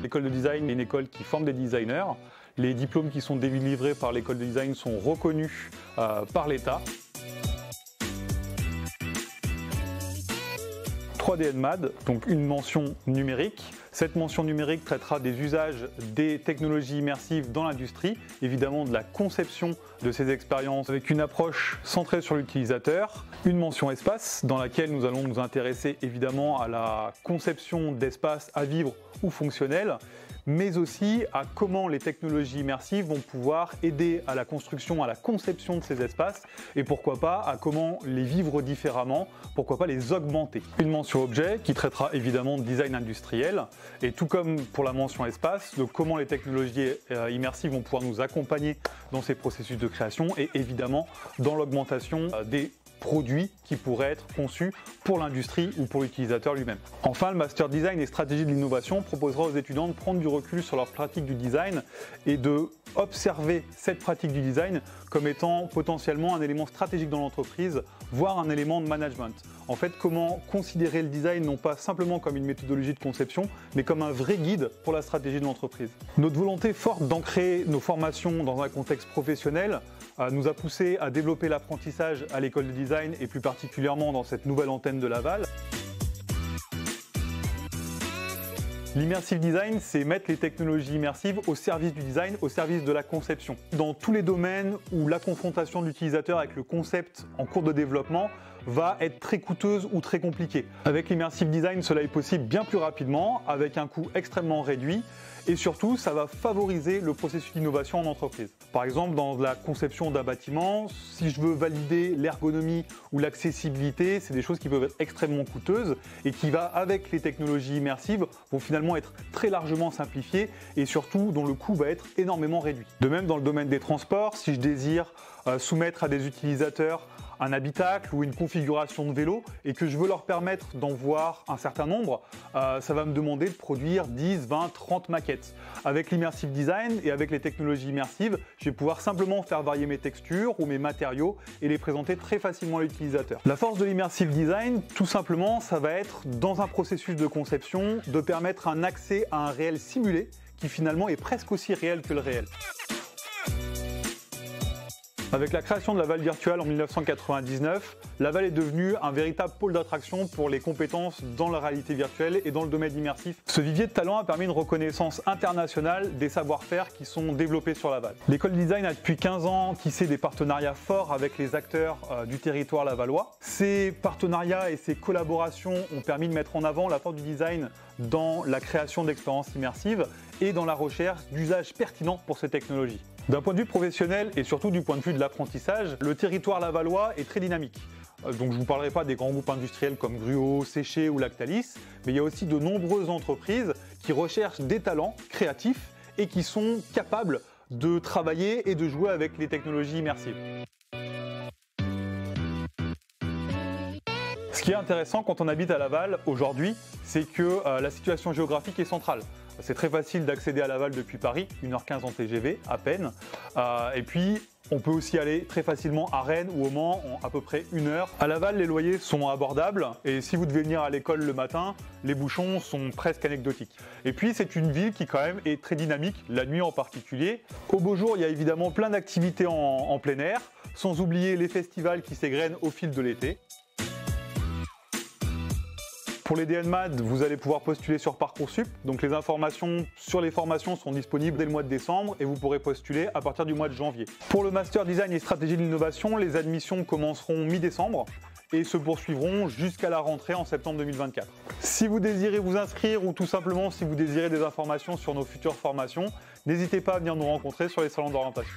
L'école de design est une école qui forme des designers. Les diplômes qui sont délivrés par l'école de design sont reconnus par l'État. 3D EnMAD, donc une mention numérique. Cette mention numérique traitera des usages des technologies immersives dans l'industrie, évidemment de la conception de ces expériences avec une approche centrée sur l'utilisateur. Une mention espace dans laquelle nous allons nous intéresser évidemment à la conception d'espaces à vivre ou fonctionnels, mais aussi à comment les technologies immersives vont pouvoir aider à la construction, à la conception de ces espaces et pourquoi pas à comment les vivre différemment, pourquoi pas les augmenter. Une mention objet qui traitera évidemment de design industriel et tout comme pour la mention espace, de comment les technologies immersives vont pouvoir nous accompagner dans ces processus de création et évidemment dans l'augmentation des produits qui pourraient être conçus pour l'industrie ou pour l'utilisateur lui-même. Enfin, le Master Design et Stratégie de l'innovation proposera aux étudiants de prendre du recul sur leur pratique du design et de observer cette pratique du design comme étant potentiellement un élément stratégique dans l'entreprise, voire un élément de management. En fait, comment considérer le design non pas simplement comme une méthodologie de conception, mais comme un vrai guide pour la stratégie de l'entreprise. Notre volonté forte d'ancrer nos formations dans un contexte professionnel nous a poussé à développer l'apprentissage à l'école de design et plus particulièrement dans cette nouvelle antenne de Laval. L'immersive design, c'est mettre les technologies immersives au service du design, au service de la conception. Dans tous les domaines où la confrontation de l'utilisateur avec le concept en cours de développement va être très coûteuse ou très compliquée. Avec l'immersive design, cela est possible bien plus rapidement, avec un coût extrêmement réduit, et surtout, ça va favoriser le processus d'innovation en entreprise. Par exemple, dans la conception d'un bâtiment, si je veux valider l'ergonomie ou l'accessibilité, c'est des choses qui peuvent être extrêmement coûteuses et qui, avec les technologies immersives, vont finalement être très largement simplifiées et surtout dont le coût va être énormément réduit. De même, dans le domaine des transports, si je désire soumettre à des utilisateurs un habitacle ou une configuration de vélo et que je veux leur permettre d'en voir un certain nombre, ça va me demander de produire 10, 20, 30 maquettes. Avec l'immersive design et avec les technologies immersives, je vais pouvoir simplement faire varier mes textures ou mes matériaux et les présenter très facilement à l'utilisateur. La force de l'immersive design, tout simplement, ça va être dans un processus de conception de permettre un accès à un réel simulé qui finalement est presque aussi réel que le réel. Avec la création de Laval Virtual en 1999, Laval est devenu un véritable pôle d'attraction pour les compétences dans la réalité virtuelle et dans le domaine immersif. Ce vivier de talent a permis une reconnaissance internationale des savoir-faire qui sont développés sur Laval. L'école de design a depuis 15 ans tissé des partenariats forts avec les acteurs du territoire lavallois. Ces partenariats et ces collaborations ont permis de mettre en avant l'apport du design dans la création d'expériences immersives et dans la recherche d'usages pertinents pour ces technologies. D'un point de vue professionnel et surtout du point de vue de l'apprentissage, le territoire lavallois est très dynamique. Donc je ne vous parlerai pas des grands groupes industriels comme Gruau, Séché ou Lactalis, mais il y a aussi de nombreuses entreprises qui recherchent des talents créatifs et qui sont capables de travailler et de jouer avec les technologies immersives. Ce qui est intéressant quand on habite à Laval aujourd'hui, c'est que la situation géographique est centrale. C'est très facile d'accéder à Laval depuis Paris, 1h15 en TGV, à peine. Et puis, on peut aussi aller très facilement à Rennes ou au Mans en à peu près 1 heure. À Laval, les loyers sont abordables et si vous devez venir à l'école le matin, les bouchons sont presque anecdotiques. Et puis, c'est une ville qui quand même est très dynamique, la nuit en particulier. Au beau jour, il y a évidemment plein d'activités en plein air, sans oublier les festivals qui s'égrènent au fil de l'été. Pour les DNMAD, vous allez pouvoir postuler sur Parcoursup. Donc les informations sur les formations sont disponibles dès le mois de décembre et vous pourrez postuler à partir du mois de janvier. Pour le Master Design et Stratégie de l'innovation, les admissions commenceront mi-décembre et se poursuivront jusqu'à la rentrée en septembre 2024. Si vous désirez vous inscrire ou tout simplement si vous désirez des informations sur nos futures formations, n'hésitez pas à venir nous rencontrer sur les salons d'orientation.